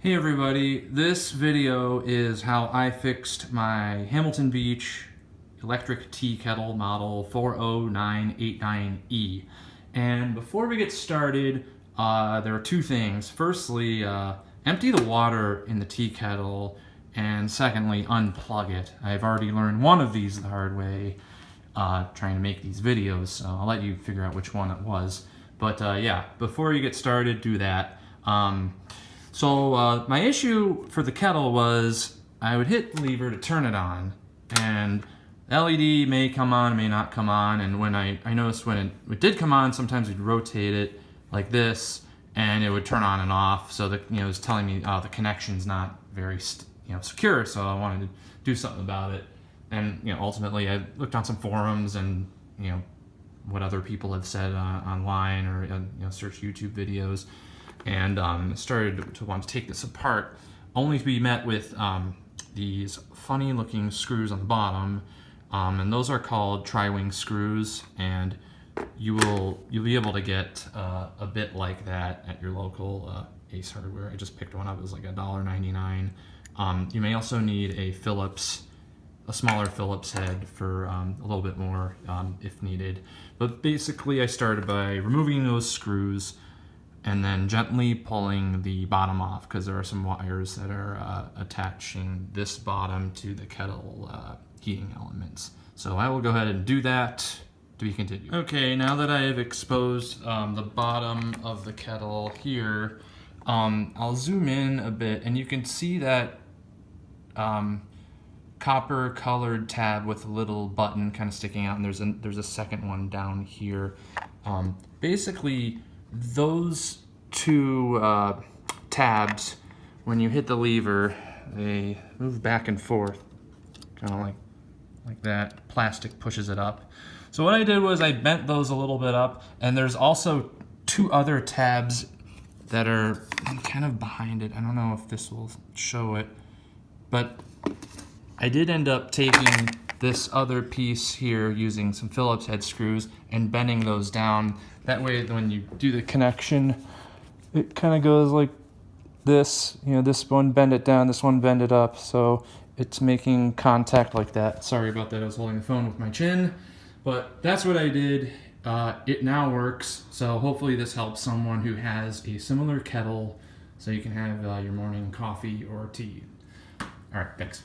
Hey everybody, this video is how I fixed my Hamilton Beach Electric Tea Kettle model 40989E. And before we get started, there are two things. Firstly, empty the water in the tea kettle, and secondly, unplug it. I've already learned one of these the hard way trying to make these videos, so I'll let you figure out which one it was. But yeah, before you get started, do that. So my issue for the kettle was I would hit the lever to turn it on, and LED may come on, may not come on, and when I noticed when it did come on, sometimes we'd rotate it like this, and it would turn on and off, so that it was telling me the connection's not very secure, so I wanted to do something about it. And ultimately I looked on some forums and what other people have said online, or search YouTube videos, and started to want to take this apart, only to be met with these funny looking screws on the bottom, and those are called tri-wing screws, and you'll be able to get a bit like that at your local Ace Hardware. I just picked one up. It was like $1.99. You may also need a smaller Phillips head for a little bit more if needed. But basically I started by removing those screws and then gently pulling the bottom off, because there are some wires that are attaching this bottom to the kettle heating elements. So I will go ahead and do that. To be continued. Okay, now that I have exposed the bottom of the kettle here, I'll zoom in a bit, and you can see that copper colored tab with a little button kind of sticking out, and there's a second one down here. Basically, those two tabs, when you hit the lever, they move back and forth, kind of like that. Plastic pushes it up. So what I did was I bent those a little bit up, and there's also two other tabs that are kind of behind it. I don't know if this will show it, but I did end up taking this other piece here using some Phillips head screws and bending those down. That way when you do the connection, it kind of goes like this. This one bend it down, this one bend it up, so it's making contact like that. Sorry about that, I was holding the phone with my chin, but that's what I did. It now works, so hopefully this helps someone who has a similar kettle so you can have your morning coffee or tea. All right, thanks.